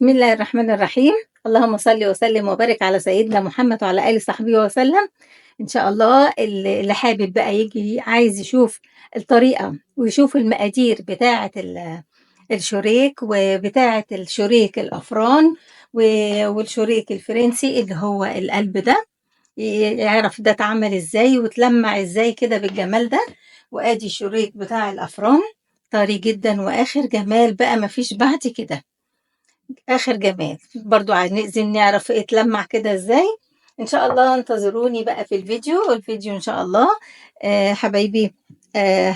بسم الله الرحمن الرحيم. اللهم صل وسلم وبارك على سيدنا محمد وعلى آله وصحبه وسلم. إن شاء الله اللي حابب بقى يجي عايز يشوف الطريقة ويشوف المقادير بتاعة الشوريك وبتاعة الشوريك الأفران والشوريك الفرنسي اللي هو القلب ده، يعرف ده اتعمل ازاي وتلمع ازاي كده بالجمال ده. وادي الشوريك بتاع الأفران طري جدا واخر جمال بقى مفيش بعد كده، آخر جمال. برضو عايزين نعرف اتلمع كده ازاي. ان شاء الله انتظروني بقى في الفيديو ان شاء الله. حبايبي،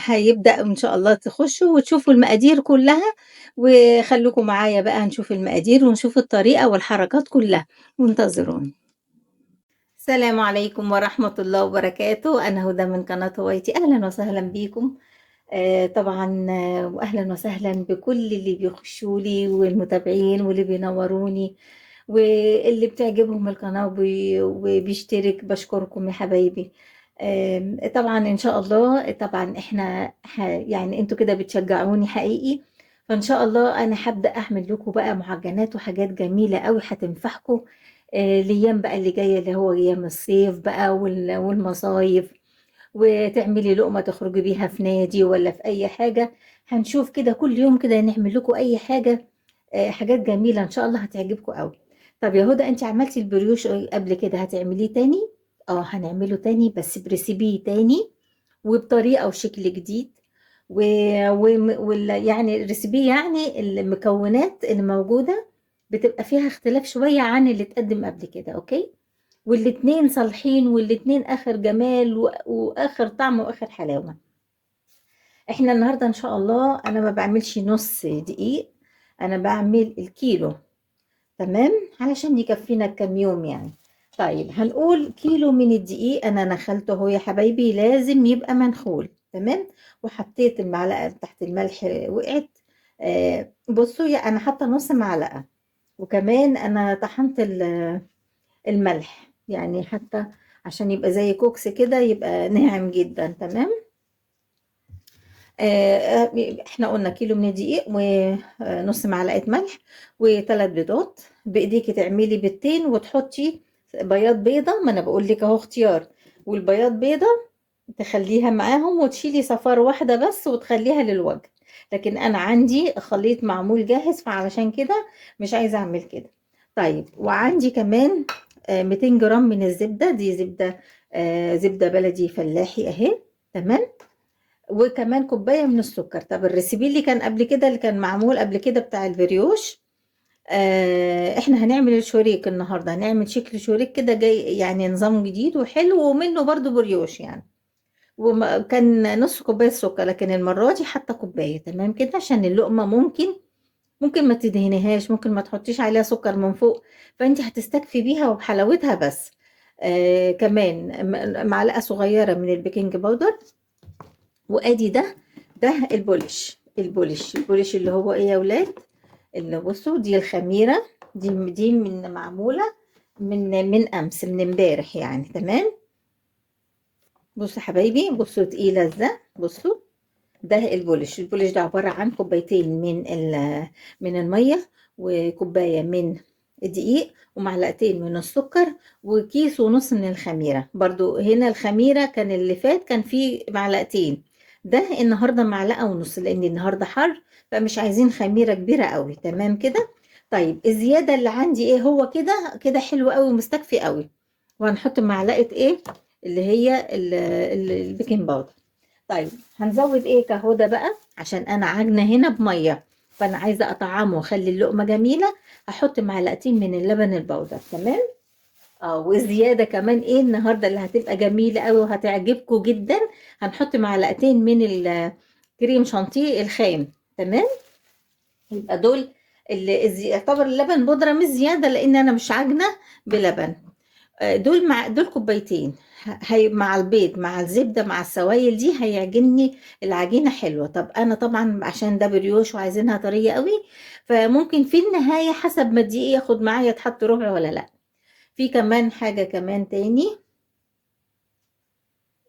هيبدأ ان شاء الله تخشوا وتشوفوا المقادير كلها، وخلوكم معايا بقى نشوف المقادير ونشوف الطريقة والحركات كلها، وانتظروني. السلام عليكم ورحمة الله وبركاته. أنا هدى من قناة هوايتي، أهلا وسهلا بيكم. طبعا، وأهلا وسهلا بكل اللي بيخشوا لي والمتابعين واللي بينوروني واللي بتعجبهم القناة وبيشترك. بشكركم يا حبايبي. طبعا إن شاء الله، طبعا إحنا يعني أنتوا كده بتشجعوني حقيقي. فإن شاء الله أنا هبدأ أعمل لكم بقى معجنات وحاجات جميلة قوي هتنفعكم الأيام بقى اللي جاية، اللي هو أيام الصيف بقى والمصايف، وتعملي لقمة تخرجي بيها في نادي ولا في أي حاجة. هنشوف كده كل يوم كده نعمل لكم أي حاجة، حاجات جميلة إن شاء الله هتعجبكم قوي. طب يا هدى، أنت عملتي البريوش قبل كده، هتعمليه تاني؟ هنعمله تاني بس بريسيبي تاني وبطريقة وشكل جديد. يعني الريسيبي، يعني المكونات اللي موجودة بتبقى فيها اختلاف شوية عن اللي اتقدم قبل كده، اوكي؟ والاتنين صالحين والاتنين اخر جمال واخر طعم واخر حلاوة. احنا النهاردة ان شاء الله انا ما بعملش نص دقيق، انا بعمل الكيلو، تمام؟ علشان يكفينا كام يوم يعني. طيب هنقول كيلو من الدقيق انا نخلته اهو يا حبايبي، لازم يبقى منخول، تمام؟ وحطيت المعلقة تحت الملح وقعت. بصوا، يا انا حاطة نص معلقة، وكمان انا طحنت الملح يعني، حتى عشان يبقى زي كوكس كده، يبقى ناعم جدا، تمام؟ احنا قلنا كيلو من الدقيق ونص معلقة ملح وثلاث بيضات. بايديكي تعملي بيضتين وتحطي بياض بيضة، ما انا بقول لك اهو اختيار. والبياض بيضة تخليها معاهم وتشيلي صفار واحدة بس وتخليها للوجه. لكن انا عندي خليط معمول جاهز، فعلشان كده مش عايزة اعمل كده. طيب، وعندي كمان 200 جرام من الزبدة، دي زبدة زبدة بلدي فلاحي اهي، تمام؟ وكمان كوباية من السكر. طب الريسيبي اللي كان قبل كده، اللي كان معمول قبل كده بتاع البريوش، احنا هنعمل الشوريك النهاردة، هنعمل شكل شوريك كده جاي يعني نظام جديد وحلو، ومنه برضو بريوش يعني. وكان نص كوباية سكر، لكن المرة دي حتى كوباية، تمام كده؟ عشان اللقمة ممكن ما تدهنيهاش، ممكن ما تحطيش عليها سكر من فوق، فانت هتستكفي بيها وبحلاوتها بس. كمان معلقة صغيرة من البيكنج باودر. وادي ده البولش اللي هو ايه يا ولاد؟ اللي بصوا، دي الخميرة، دي من معمولة من امس، من امبارح يعني، تمام؟ بصوا حبايبي، بصوا تقيلة ازاي، بصوا. ده البولش ده عبارة عن كوبايتين من المية، وكوباية من الدقيق، ومعلقتين من السكر، وكيس ونص من الخميرة. برضو هنا الخميرة كان اللي فات كان فيه معلقتين، ده النهاردة معلقة ونص، لأن النهاردة حر فمش عايزين خميرة كبيرة قوي، تمام كده؟ طيب الزيادة اللي عندي ايه؟ هو كده كده حلو قوي ومستكفي قوي. وهنحط معلقة ايه؟ اللي هي البيكنج باودر. طيب هنزود ايه كهودة بقى؟ عشان انا عاجنه هنا بميه، فانا عايزه اطعمه واخلي اللقمه جميله. هحط معلقتين من اللبن البودر، تمام؟ وزياده كمان ايه النهارده اللي هتبقى جميله قوي وهتعجبكم جدا، هنحط معلقتين من الكريم شانتيه الخام، تمام؟ يبقى دول اللي يعتبر اللبن بودره مش زياده، لان انا مش عاجنه بلبن. دول كوبايتين، هي مع البيض مع الزبدة مع السوائل دي هيعجنني العجينة حلوة. طب أنا طبعا عشان ده بريوش وعايزينها طرية قوي، فممكن في النهاية حسب ما الدقيق ياخد معايا تحط ربع ولا لا. في كمان حاجة كمان تاني،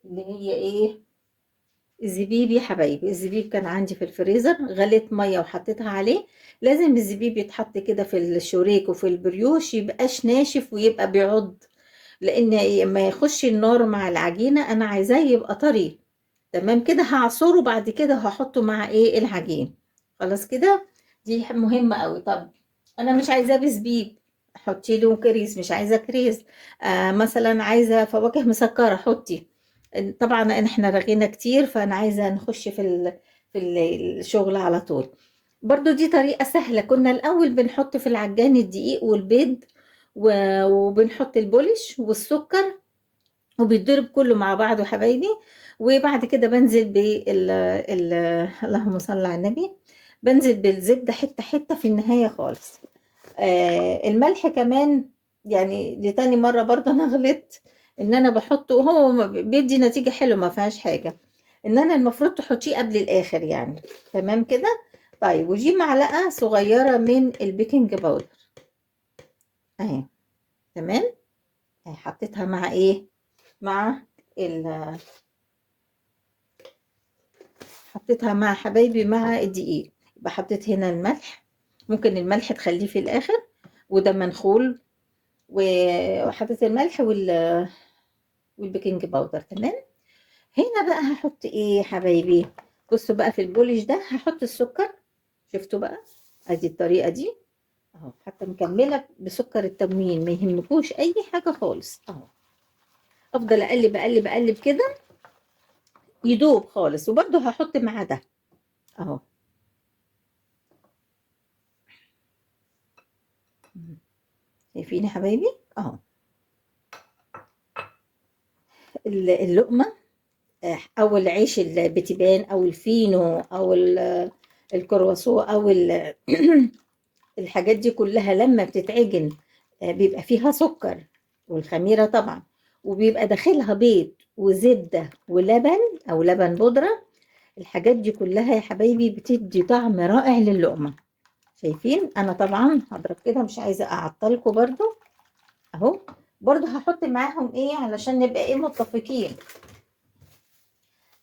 اللي هي ايه؟ الزبيب يا حبايبي، الزبيب كان عندي في الفريزر، غليت ميه وحطيتها عليه. لازم الزبيب يتحط كده في الشوريك وفي البريوش، يبقاش ناشف ويبقى بيعض، لان لما يخش النار مع العجينه انا عايزاه يبقى طري. تمام كده، هعصره بعد كده هحطه مع ايه العجين. خلاص كده، دي مهمه قوي. طب انا مش عايزاه بزبيب، حطي له كريز. مش عايزه كريز، مثلا عايزه فواكه مسكره حطي. طبعا احنا رغينا كتير، فانا عايزه نخش في الشغل على طول. برضو دي طريقه سهله. كنا الاول بنحط في العجان الدقيق والبيض وبنحط البولش والسكر، وبيتضرب كله مع بعضه حبايبي. وبعد كده بنزل اللهم صل على النبي، بنزل بالزبدة حتة حتة في النهاية خالص. الملح كمان، يعني دي تاني مرة برضه أنا غلطت، إن أنا بحطه وهو بيدي نتيجة حلوة ما فيهاش حاجة، إن أنا المفروض تحطيه قبل الآخر يعني. تمام كده. طيب، ودي معلقة صغيرة من البيكنج باودر أهي. تمام. حطيتها مع إيه؟ مع ال حطيتها مع حبايبي مع الدقيق. يبقى حطيت هنا الملح، ممكن الملح تخليه في الاخر، وده منخول. وحطيت الملح والبيكنج باودر. تمام. هنا بقى هحط ايه يا حبايبي؟ بصوا بقى في البولش ده هحط السكر. شفتوا بقى؟ ادي الطريقه دي اهو، حتى مكمله بسكر التموين، ما يهمكوش اي حاجه خالص اهو. افضل اقلب اقلب اقلب كده يدوب خالص. وبرده هحط مع ده اهو. شايفين يا حبايبي اهو اللقمه، او العيش البتبان او الفينو او الكرواسون او الحاجات دي كلها لما بتتعجن بيبقى فيها سكر والخميره طبعا، وبيبقى داخلها بيض وزبده ولبن او لبن بودره. الحاجات دي كلها يا حبايبي بتدي طعم رائع للقمه. شايفين؟ انا طبعا هضرب كده، مش عايزه اعطلكم برضو اهو. برضو هحط معاهم ايه علشان نبقى ايه متفقين.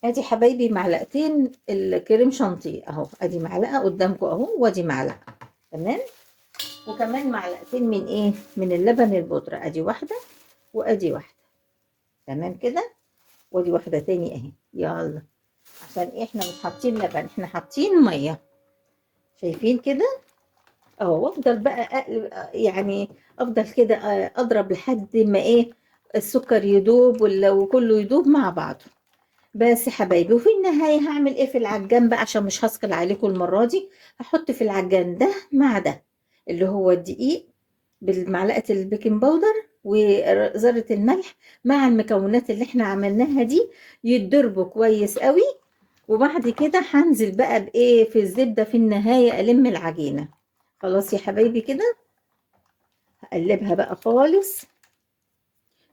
ادي حبايبي معلقتين الكريم شانتيه اهو، ادي معلقه قدامكم اهو، وادي معلقه. تمام. وكمان معلقتين من ايه، من اللبن البودره، ادي واحده وادي واحده. تمام كده. وادي واحده تاني اهي. يلا، عشان احنا مش حاطين لبن، احنا حاطين ميه. شايفين كده اهو. وافضل بقى اقلب يعني، افضل كده اضرب لحد ما ايه السكر يدوب وكله يدوب مع بعضه. بس يا حبايبي، وفي النهاية هعمل ايه في العجان بقى عشان مش هثقل عليكم المرة دي. هحط في العجان ده مع ده، اللي هو الدقيق بالمعلقة البيكنج باودر وذرة الملح مع المكونات اللي احنا عملناها دي، يتضربوا كويس قوي. وبعد كده هنزل بقى بايه في الزبدة في النهاية، ألم العجينة. خلاص يا حبايبي كده، هقلبها بقى خالص.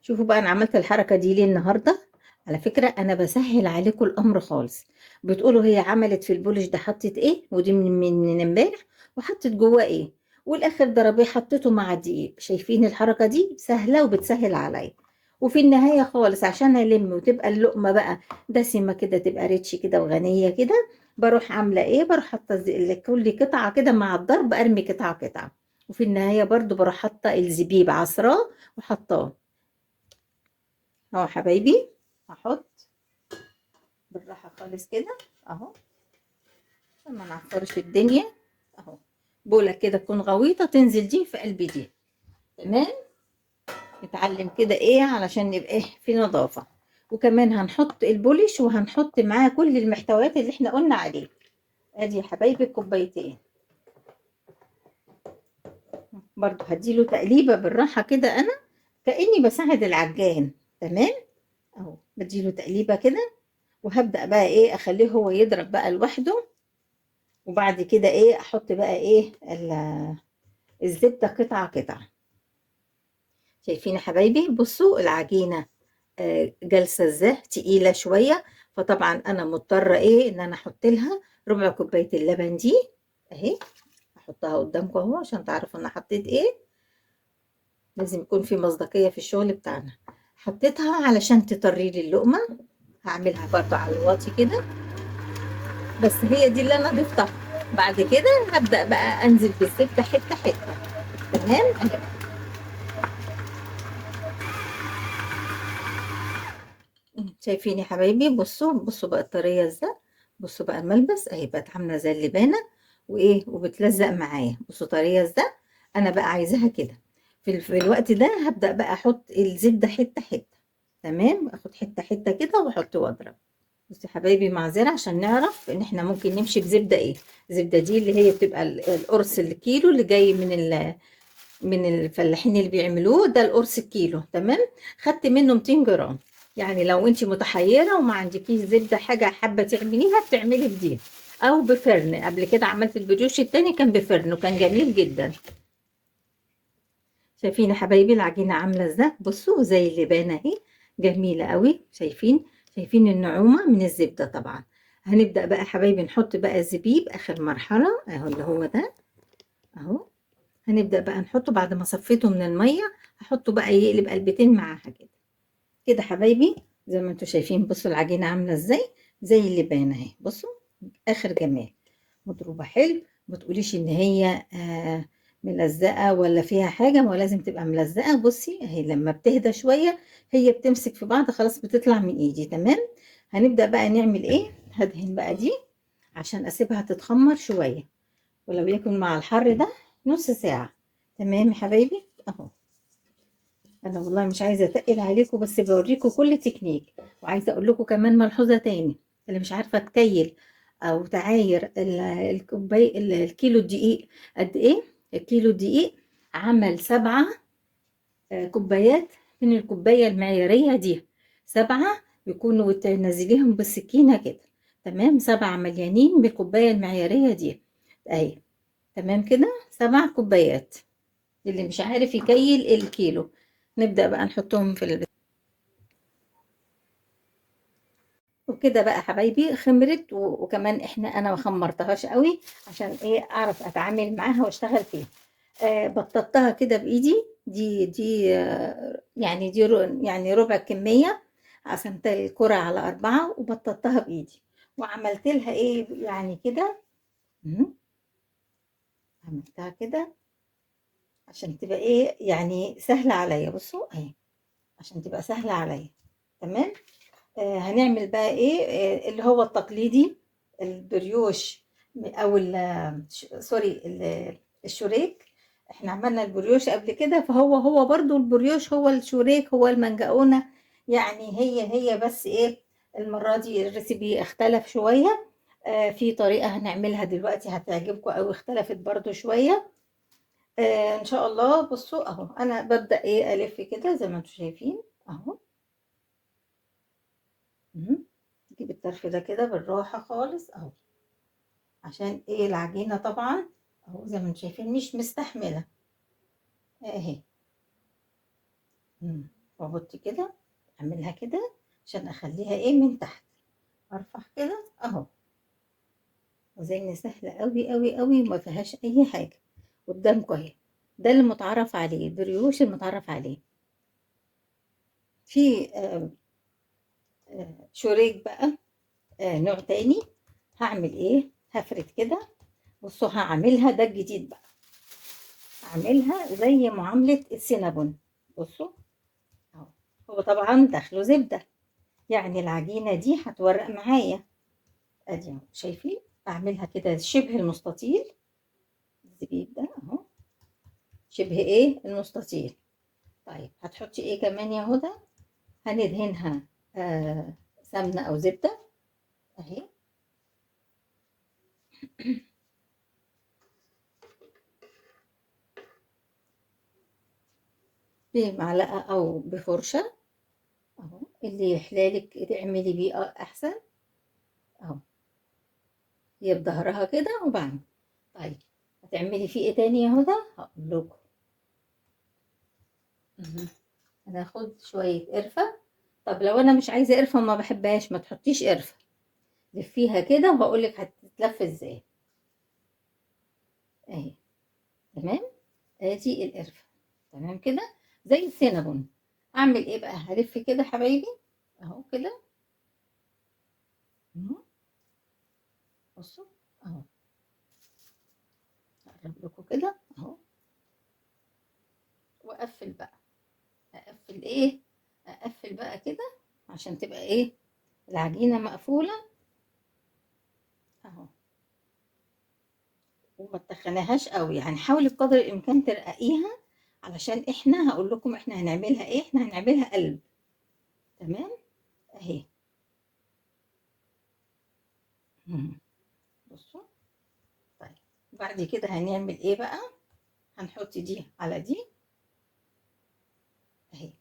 شوفوا بقى انا عملت الحركه دي ليه النهارده. على فكره انا بسهل عليكم الامر خالص. بتقولوا هي عملت في البولش ده حطت ايه، ودي من امبارح، وحطت جواه ايه، والاخر ضربيه حطيته مع الدقيق. شايفين الحركه دي سهله وبتسهل عليا. وفي النهايه خالص عشان الم وتبقى اللقمه بقى دسمه كده، تبقى ريتش كده وغنيه كده، بروح عامله ايه، بروح حاطه كل قطعه كده مع الضرب ارمي قطعه قطعه. وفي النهايه برضو بروح حاطه الزبيب عصراه وحطاه اهو حبايبي. هحط بالراحة خالص كده اهو، عشان ما نعفرش الدنيا اهو. بولة كده تكون غويطة تنزل دي في قلب دي. تمام. نتعلم كده ايه علشان نبقى إيه في نظافة. وكمان هنحط البولش وهنحط معاه كل المحتويات اللي احنا قلنا عليه. ادي يا حبايبي الكوبايتين. برضو هديله تقليبة بالراحة كده انا، كأني بساعد العجان. تمام اهو، بديله تقليبة كده. وهبدأ بقى ايه اخليه هو يضرب بقى لوحده. وبعد كده ايه احط بقى ايه الزبدة قطعة قطعة. شايفين يا حبايبي؟ بصوا العجينة جالسة ازاي تقيلة شوية. فطبعا انا مضطرة ايه ان انا احط لها ربع كوباية اللبن دي اهي. احطها قدامكم اهو عشان تعرفوا انا حطيت ايه. لازم يكون في مصداقية في الشغل بتاعنا. حطيتها علشان تطري لي اللقمة. هعملها برضو على الواطي كده، بس هي دي اللي انا ضفتها. بعد كده هبدأ بقى انزل بالزبدة حتة حتة. تمام اهي. شايفين يا حبايبي؟ بصوا بصوا بقى الطرية ازاي. بصوا بقى الملبس اهي بقت عاملة زي اللبانة، وايه وبتلزق معايا. بصوا طرية ازاي. انا بقى عايزاها كده. في الوقت ده هبدأ بقى احط الزبدة حتة حتة. تمام، اخد حتة حتة كده واحط واضرب. بصي يا حبايبي معذرة عشان نعرف ان احنا ممكن نمشي بزبدة ايه. الزبدة دي اللي هي بتبقى القرص الكيلو اللي جاي من الفلاحين اللي بيعملوه ده، القرص الكيلو. تمام. خدت منه 200 جرام. يعني لو انت متحيرة وما عندكيش زبدة حاجة حابة تعمليها، بتعملي بدي او بفرن. قبل كده عملت البريوش التاني كان بفرن وكان جميل جدا. شايفين يا حبايبي العجينة عاملة ازاي؟ بصوا زي اللبانة اهي، جميلة قوي. شايفين؟ شايفين النعومة من الزبدة طبعا. هنبدأ بقى يا حبايبي نحط بقى الزبيب آخر مرحلة اهو، اللي هو ده اهو. هنبدأ بقى نحطه بعد ما صفيته من المية. هحطه بقى يقلب قلبتين معاها كده. كده حبايبي زي ما انتوا شايفين. بصوا العجينة عاملة ازاي، زي اللبانة اهي. بصوا آخر جمال، مضروبة حلو. ما تقوليش ان هي ملزقة ولا فيها حاجة، ما هو لازم تبقى ملزقة. بصي اهي لما بتهدى شوية هي بتمسك في بعض خلاص، بتطلع من ايدي. تمام. هنبدأ بقى نعمل ايه. هدهن بقى دي عشان اسيبها تتخمر شوية، ولو يكن مع الحر ده نص ساعة. تمام يا حبايبي اهو. انا والله مش عايزة اتقل عليكم، بس بوريكم كل تكنيك. وعايزة اقول لكم كمان ملحوظة تاني. اللي مش عارفة تكيل او تعاير الكوباي الكيلو الدقيق قد ايه. الكيلو الدقيق عمل 7 كوبايات من الكوباية المعيارية دي. 7 يكونوا تنزليهم بالسكينة كده. تمام، 7 مليانين بالكوباية المعيارية دي اهي. تمام كده، 7 كوبايات. اللي مش عارف يكيل الكيلو. نبدأ بقى نحطهم في وكده بقى حبايبي خمرت وكمان انا ما خمرتهاش قوي عشان ايه اعرف اتعامل معاها واشتغل فيها. بططتها كده بايدي. دي يعني يعني ربع كمية. قسمت الكرة على 4 وبططتها بايدي. وعملت لها ايه يعني كده. مم. عملتها كده عشان تبقى ايه يعني سهلة عليا. بصوا اهي عشان تبقى سهلة عليا. تمام. هنعمل بقى ايه اللي هو التقليدي. البريوش او سوري الشوريك. احنا عملنا البريوش قبل كده، فهو برضو البريوش هو الشوريك هو المنجقونة. يعني هي بس ايه. المرة دي الريسيبي اختلف شوية. في طريقة هنعملها دلوقتي هتعجبكم او اختلفت برضو شوية. ان شاء الله. بصوا اهو انا ببدأ ايه الف كده زي ما انتم شايفين اهو. مهم. نجيب الطرف ده كده بالراحة خالص اهو. عشان ايه العجينة طبعا اهو زي ما انتم شايفين مش مستحملة اهي. مم. واحط كده، اعملها كده عشان اخليها ايه من تحت. ارفع كده اهو. وزي سهلة قوي قوي قوي وما فيهاش اي حاجة. قدامكم اهي. ده اللي متعرف عليه البريوش المتعرف عليه. في شوريك بقى نوع تاني. هعمل ايه هفرد كده. بصوا هعملها ده الجديد بقى. اعملها زي معاملة السينابون. بصوا اهو. هو طبعا داخله زبدة. يعني العجينة دي هتورق معايا. ادي اهو شايفين. اعملها كده شبه المستطيل. الزبيب ده اهو شبه ايه المستطيل. طيب هتحطي ايه كمان يا هدى؟ هندهنها سمنة او زبدة اهي. بمعلقة او بفرشة اهو. اللي يحلالك تعملي بيه احسن اهو. هي بظهرها كده وبعمل. طيب هتعملي فيه ايه تاني يا هدى؟ هقول لكم. مهم. هناخد شوية قرفة. طب لو انا مش عايزة قرفة وما بحبهاش ما تحطيش قرفة. لفيها كده وهقول لك هتتلف ازاي اهي. تمام. ادي القرفة. تمام كده زي السينابون. اعمل ايه بقى؟ هلف كده حبايبي اهو كده. اهو. بصوا اهو، اقرب لكم كده اهو، واقفل بقى، اقفل ايه، اقفل بقى كده عشان تبقى ايه العجينة مقفولة اهو. وما تخنيهاش قوي، يعني حاولي بقدر الامكان ترققيها، علشان احنا هقول لكم احنا هنعملها ايه، احنا هنعملها قلب. تمام اهي. مم. بصوا. طيب بعد كده هنعمل ايه بقى، هنحط دي على دي اهي.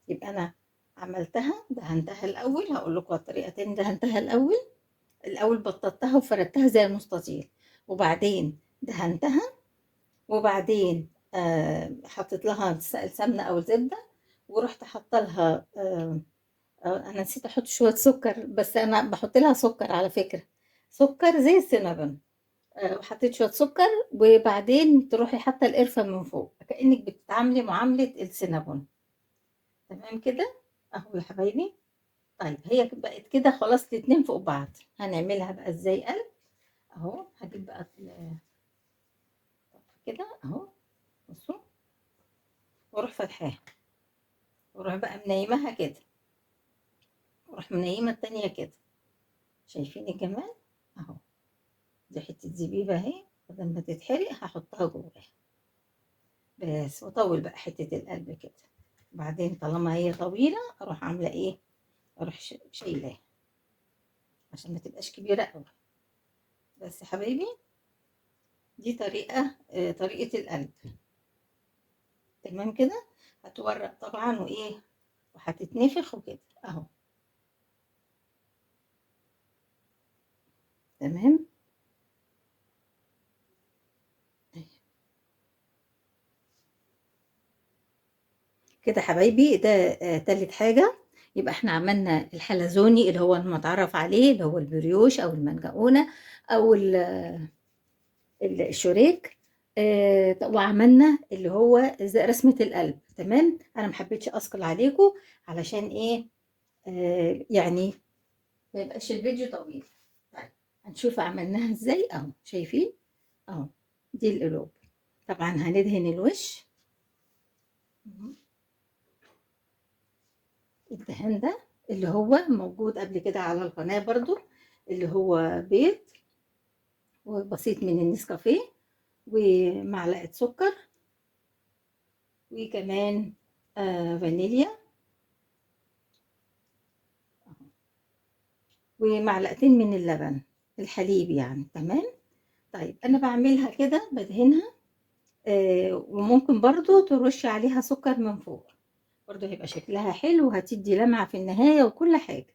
يبقى انا عملتها دهنتها الاول، هقول لكم الطريقه تاني. دهنتها الاول، الاول بططتها وفردتها زي المستطيل، وبعدين دهنتها، وبعدين حطيت لها السمنه او الزبده، ورحت حاطه لها انا نسيت احط شويه سكر، بس انا بحط لها سكر على فكره، سكر زي السينابون. وحطيت شويه سكر، وبعدين تروحي حاطه القرفه من فوق كانك بتتعاملي معامله السينابون. تمام كده اهو يا حبايبي. طيب هي بقت كده خلاص الاتنين فوق بعض. هنعملها بقى ازاي قلب. اهو هجيب بقى كده اهو. بصوا، واروح فاتحاها، واروح بقى منيمها كده، واروح منيمه التانية كده. شايفين الجمال اهو. دي حته زبيبه اهي، بدل ما تتحرق هحطها جواها بس، واطول بقى حته القلب كده. بعدين طالما هي طويله اروح عامله ايه، اروح شايلاها عشان ما تبقاش كبيره قوي. بس يا حبايبي، دي طريقه طريقه القلب. تمام كده. هتورق طبعا وايه، وهتتنفخ وكده اهو. تمام كده حبايبي. ده تالت حاجة. يبقى احنا عملنا الحلزوني اللي هو المتعرف عليه، اللي هو البريوش او المنجقونة او الشوريك. وعملنا اللي هو زي رسمة القلب. تمام، انا محبتش اثقل عليكم علشان ايه، يعني ما يبقاش الفيديو طويل. طيب هنشوف عملناها ازاي اهو. شايفين اهو، دي القلوب. طبعا هندهن الوش. مهم. الدهان ده اللي هو موجود قبل كده على القناة برضو، اللي هو بيض وبسيط من النسكافيه، ومعلقة سكر، وكمان فانيليا، ومعلقتين من اللبن الحليب يعني. تمام. طيب انا بعملها كده بدهنها، وممكن برضو ترشي عليها سكر من فوق، برضو هيبقى شكلها حلو، وهتدي لمعة في النهاية وكل حاجة.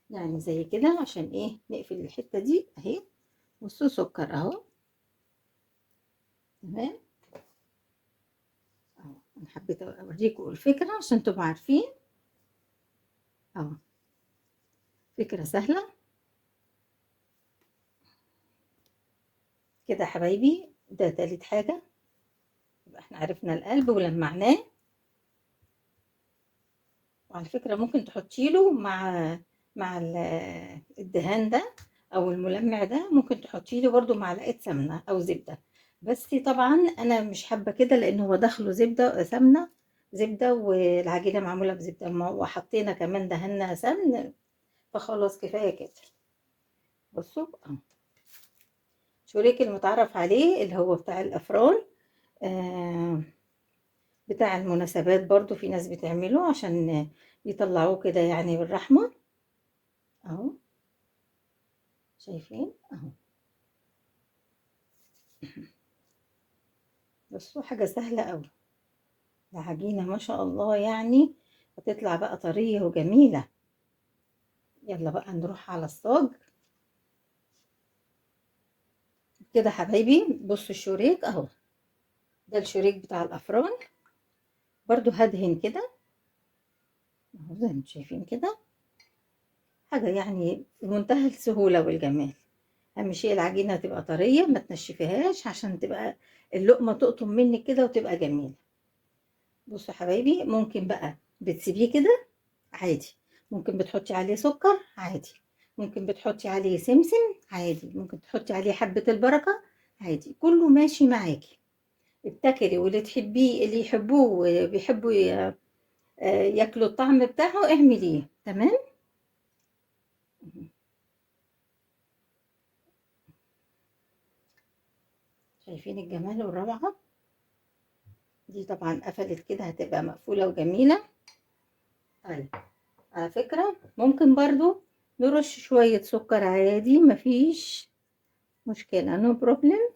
يعني زي كده عشان ايه نقفل الحتة دي اهي. بصوا سكر اهو. تمام اهو. انا حبيت اوريكم الفكرة عشان تبقوا عارفين اهو. فكرة سهلة كده يا حبايبي. ده تالت حاجة. يبقى احنا عرفنا القلب ولمعناه. وعلى فكرة ممكن تحطي له مع الدهان ده او الملمع ده، ممكن تحطي له برده معلقة سمنة او زبدة. بس طبعا انا مش حابة كده، لان هو داخله زبدة سمنة، زبدة والعجينة معمولة بزبدة، وحطينا كمان دهنا سمن، فخلاص كفاية كده. بصوا اهو. شوريك المتعرف عليه اللي هو بتاع الافران، آه بتاع المناسبات برضو، في ناس بتعمله عشان يطلعوه كده يعني بالرحمة اهو. شايفين اهو. بصوا حاجة سهلة قوي. العجينة ما شاء الله يعني هتطلع بقى طرية وجميلة. يلا بقى نروح على الصاج كده حبايبي. بصوا الشوريك اهو، ده الشوريك بتاع الافران. برضو هدهن كده اهو زي ما انتم شايفين كده. حاجة يعني بمنتهى السهولة والجمال. اهم شيء العجينة تبقى طرية، ما تنشفيهاش عشان تبقى اللقمة تقطم منك كده وتبقى جميلة. بصوا يا حبايبي، ممكن بقى بتسيبيه كده عادي، ممكن بتحطي عليه سكر عادي، ممكن بتحطي عليه سمسم عادي، ممكن تحطي عليه حبة البركة عادي، كله ماشي معاكي. ابتكري واللي تحبيه اللي يحبوه وبيحبوا ياكلوا الطعم بتاعه اعمليه. تمام. شايفين الجمال والروعة؟ دي طبعا قفلت كده هتبقى مقفولة وجميلة. طيب، على فكرة ممكن برضو نرش شوية سكر عادي، مفيش مشكلة، نو بروبلم.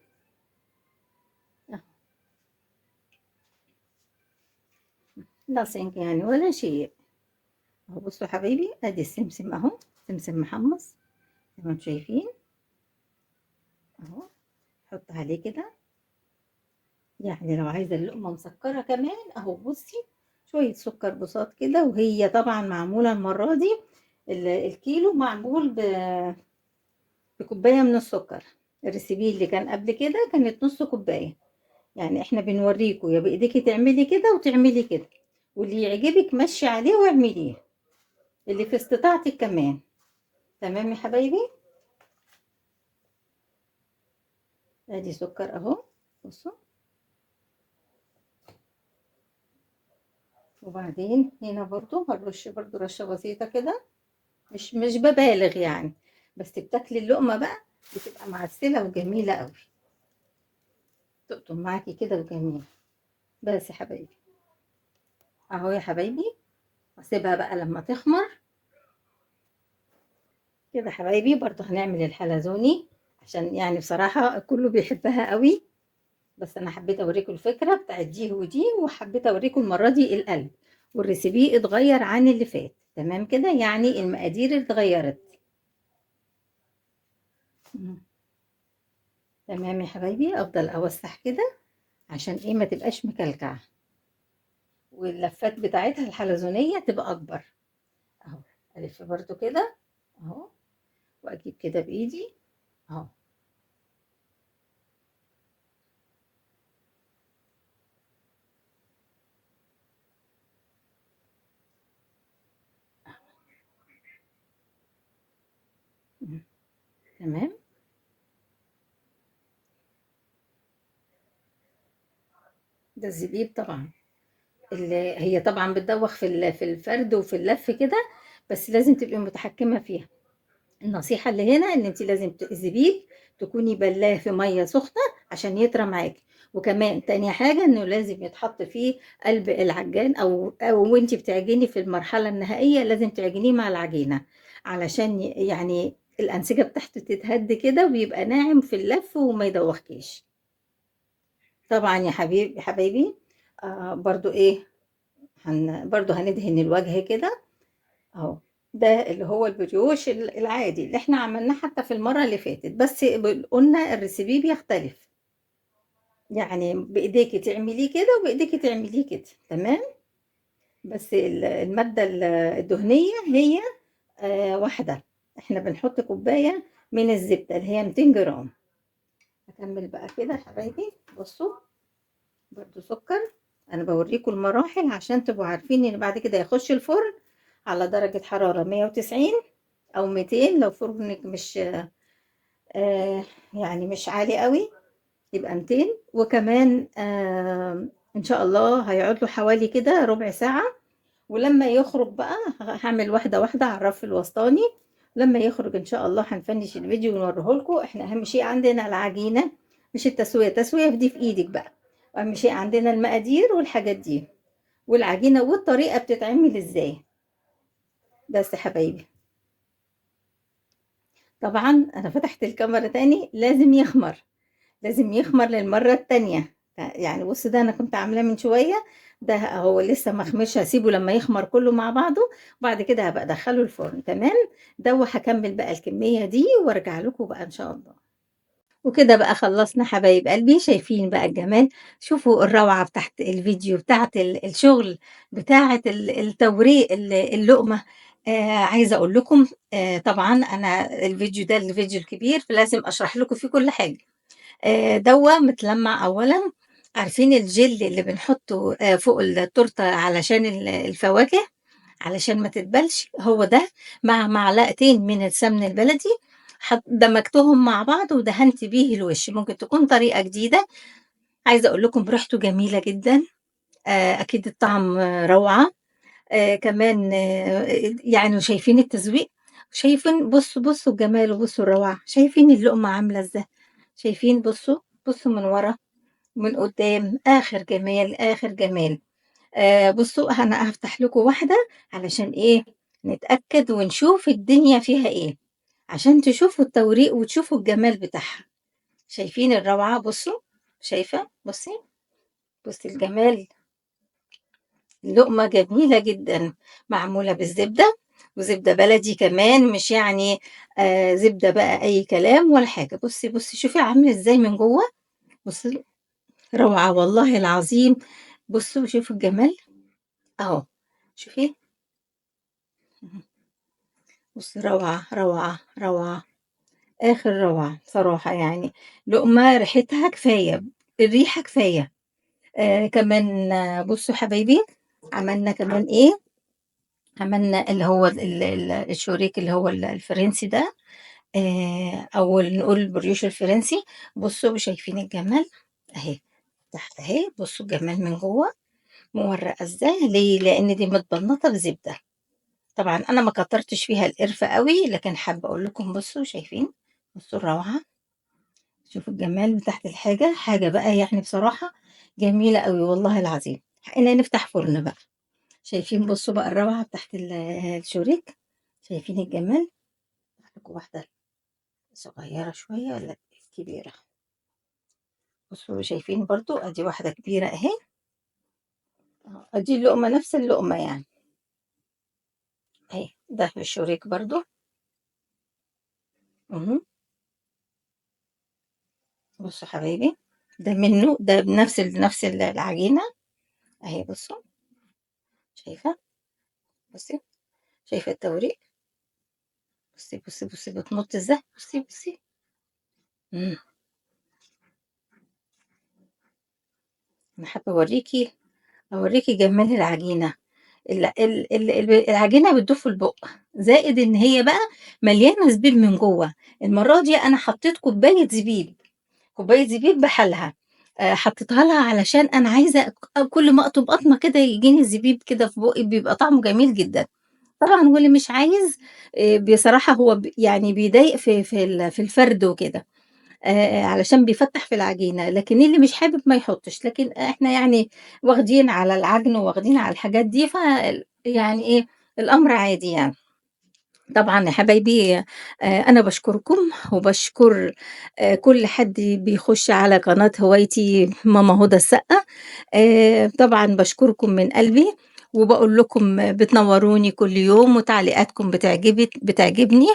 nothing يعني ولا شيء. اهو بصوا حبايبي، ادي السمسم اهو، سمسم محمص زي ما انتم شايفين اهو. حط عليه كده، يعني لو عايزة اللقمة مسكرة كمان اهو بصي، شوية سكر بساط كده. وهي طبعا معمولة المرة دي الكيلو معمول بكوباية من السكر. الريسيبي اللي كان قبل كده كانت نص كوباية. يعني احنا بنوريكم يا بايديكي تعملي كده وتعملي كده، واللي يعجبك مشي عليه واعمليه، اللي في استطاعتك كمان. تمام يا حبايبي. ادي سكر اهو، بصوا. وبعدين هنا برضو هنرش برضو رشة بسيطة كده، مش ببالغ يعني، بس بتاكلي اللقمة بقى بتبقى معسلة وجميلة قوي، تقطم معاكي كده وجميلة. بس يا حبايبي اهو يا حبايبي، واسيبها بقى لما تخمر كده. حبايبي برضو هنعمل الحلزوني، عشان يعني بصراحة كله بيحبها قوي، بس انا حبيت اوريكم الفكرة بتاعت دي ودي، وحبيت اوريكم المرة دي القلب، والريسيبي اتغير عن اللي فات. تمام كده، يعني المقادير اتغيرت. مم. تمام يا حبايبي، افضل اوسع كده عشان ايه ما تبقاش مكلكعة، واللفات بتاعتها الحلزونية تبقى اكبر اهو. الف برضو كده اهو، واجيب كده بايدي اهو. مم. تمام. ده الزبيب طبعا، اللي هي طبعا بتدوخ في الفرد وفي اللف كده، بس لازم تبقي متحكمة فيها. النصيحة اللي هنا ان انت لازم الزبيب تكوني بلاه في مية سخنة عشان يطرى معاكي. وكمان تاني حاجة انه لازم يتحط فيه قلب العجان، او وانت بتعجني في المرحلة النهائية لازم تعجنيه مع العجينة، علشان يعني الأنسجة بتاعته تتهد كده ويبقى ناعم في اللف وما يدوخكيش. طبعا يا حبايبي، برضو ايه، برضو هندهن الوجه كده اهو. ده اللي هو البريوش العادي اللي احنا عملناه حتى في المرة اللي فاتت، بس قلنا الريسيبي بيختلف، يعني بايديكي تعمليه كده وبايديكي تعمليه كده. تمام. بس المادة الدهنية هي واحدة. احنا بنحط كوباية من الزبدة اللي هي 200 جرام. هكمل بقى كده يا حبايبي، بصوا برضو سكر. انا بوريكم المراحل عشان تبقوا عارفين ان بعد كده يخش الفرن على درجة حرارة 190 او 200، لو فرنك مش يعني مش عالي قوي يبقى 200. وكمان ان شاء الله هيقعد له حوالي كده ربع ساعة. ولما يخرج بقى هعمل واحدة واحدة على الرف الوسطاني. لما يخرج ان شاء الله هنفنش الفيديو ونوريه لكم. احنا اهم شيء عندنا العجينة، مش التسوية. التسوية دي في ايدك بقى، واهم شيء عندنا المقادير والحاجات دي، والعجينة والطريقة بتتعمل ازاي. بس يا حبايبي طبعا انا فتحت الكاميرا تاني، لازم يخمر، لازم يخمر للمرة التانية. يعني بص، ده انا كنت عاملاه من شوية، ده هو لسه ما خمرش، هسيبه لما يخمر كله مع بعضه، وبعد كده هبقى ادخله الفرن. تمام. ده وهكمل بقى الكمية دي وارجع لكم بقى ان شاء الله. وكده بقى خلصنا حبايب قلبي، شايفين بقى الجمال؟ شوفوا الروعة بتاعت الفيديو، بتاعت الشغل، بتاعت التوريق اللقمة. عايزة اقول لكم طبعا انا الفيديو ده الفيديو الكبير فلازم اشرح لكم فيه كل حاجة. دوا متلمع اولا. عارفين الجل اللي بنحطه فوق التورته علشان الفواكه؟ علشان ما تتبلش، هو ده مع معلقتين من السمن البلدي، دمجتهم مع بعض ودهنت بيه الوش. ممكن تكون طريقة جديدة. عايزة أقول لكم ريحته جميلة جدًا، أكيد الطعم روعة. كمان يعني شايفين التزويق، شايفين بصوا الجمال وبصوا الروعة، شايفين اللقمة عاملة ازاي، شايفين بصوا من ورا من قدام، آخر جمال آخر جمال. بصوا أنا هفتح لكم واحدة علشان إيه، نتأكد ونشوف الدنيا فيها إيه، عشان تشوفوا التوريق وتشوفوا الجمال بتاعها. شايفين الروعة، بصوا، شايفة، بصي الجمال. لقمة جميلة جدًا، معمولة بالزبدة، وزبدة بلدي كمان، مش يعني زبدة بقى أي كلام ولا حاجة. بُصّي شوفي عامل إزاي من جوّه، بُصّي روعة والله العظيم. بصوا شوفوا الجمال أهو، شوفي، اهم، بُصّي روعة، روعة، روعة، آخر روعة بصراحة يعني. لقمة ريحتها كفاية، الريحة كفاية. كمان بصوا حبايبي، عملنا كمان إيه، عملنا اللي هو الشوريك اللي هو الفرنسي ده، أو نقول البريوش الفرنسي. بصوا شايفين الجمال أهي، تحت أهي، بصوا الجمال من جوه مورقة ازاي، ليه؟ لأن دي متبنطة بزبدة. طبعا أنا ما كترتش فيها القرفة قوي، لكن حابة أقول لكم بصوا شايفين، بصوا الروعة، شوفوا الجمال من تحت الحاجة، حاجة بقى يعني بصراحة جميلة قوي والله العظيم. حقنا نفتح فرن بقى. شايفين بصوا بقى الروعة بتاعت الشوريك، شايفين الجمال. لكم واحدة صغيرة شوية ولا كبيرة؟ بصوا شايفين برضو ادي واحدة كبيرة اهي، ادي اللقمة نفس اللقمة يعني اهي. ده الشوريك برضو اهو، بصوا حبايبي، ده منه، ده بنفس نفس العجينة اهي. بصوا شايفة، بصي شايفة التوريق، بصي بتنط ازاي، بصي. مم. انا حابة اوريكي جمال العجينة. العجينة بتدوب في البُق، زائد إن هي بقى مليانة زبيب من جوّه. المرّة دي أنا حطيت كوباية زبيب بحالها، حطيتها لها علشان أنا عايزة كل ما أقطم قطمة كده يجيني الزبيب كده في بُقّي، بيبقى طعمه جميل جدًا. طبعًا واللي مش عايز بصراحة هو يعني بيضايق في الفرد وكده. علشان بيفتّح في العجينة، لكن اللي مش حابب ما يحطّش، لكن إحنا يعني واخدين على العجن وواخدين على الحاجات دي، يعني إيه، الأمر عادي يعني. طبعًا يا حبايبي، أنا باشكركم وباشكر كل حد بيخُش على قناة هوايتي ماما هدى السقا. طبعًا باشكركم من قلبي، وباقول لكم بتنوّروني كل يوم وتعليقاتكم بتعجبني.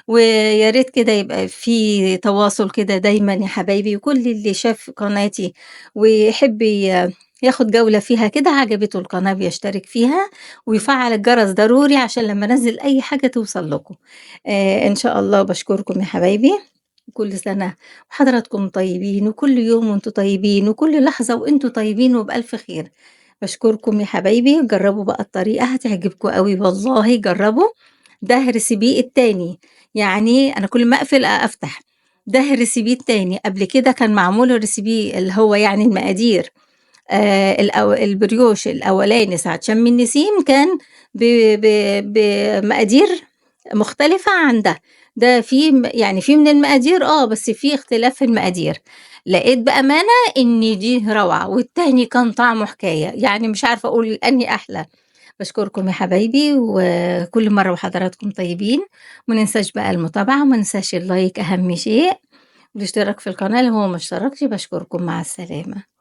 ويا ريت كده يبقى في تواصل كده دايمًا يا حبايبي، وكل اللي شاف قناتي ويحب ياخد جولة فيها كده، عجبته القناة بيشترك فيها ويفعّل الجرس ضروري عشان لمّا أنزّل أي حاجة توصل لكم. إن شاء الله باشكركم يا حبايبي، وكل سنة وحضراتكم طيبين، وكل يوم وأنتم طيبين، وكل لحظة وأنتم طيبين وبألف خير. باشكركم يا حبايبي، جرّبوا بقى الطريقة هتعجبكم أوي والله، جرّبوا. ده الريسيبي التاني، يعني أنا كل ما أقفل أفتح. ده الريسيبي التاني، قبل كده كان معمول الريسيبي اللي هو يعني المقادير، البريوش الأولاني ساعة شم النسيم كان ب ب بمقادير مختلفة عن ده. ده فيه يعني فيه من المقادير بس فيه اختلاف في المقادير. لقيت بأمانة إن دي روعة، والتاني كان طعمه حكاية، يعني مش عارفة أقول أنهي أحلى. باشكركم يا حبايبي، وكل مرة وحضراتكم طيبين. وما ننساش بقى المتابعة، وما ننساش اللايك أهم شيء، والاشتراك في القناة اللي هو ما اشتركش. باشكركم، مع السلامة.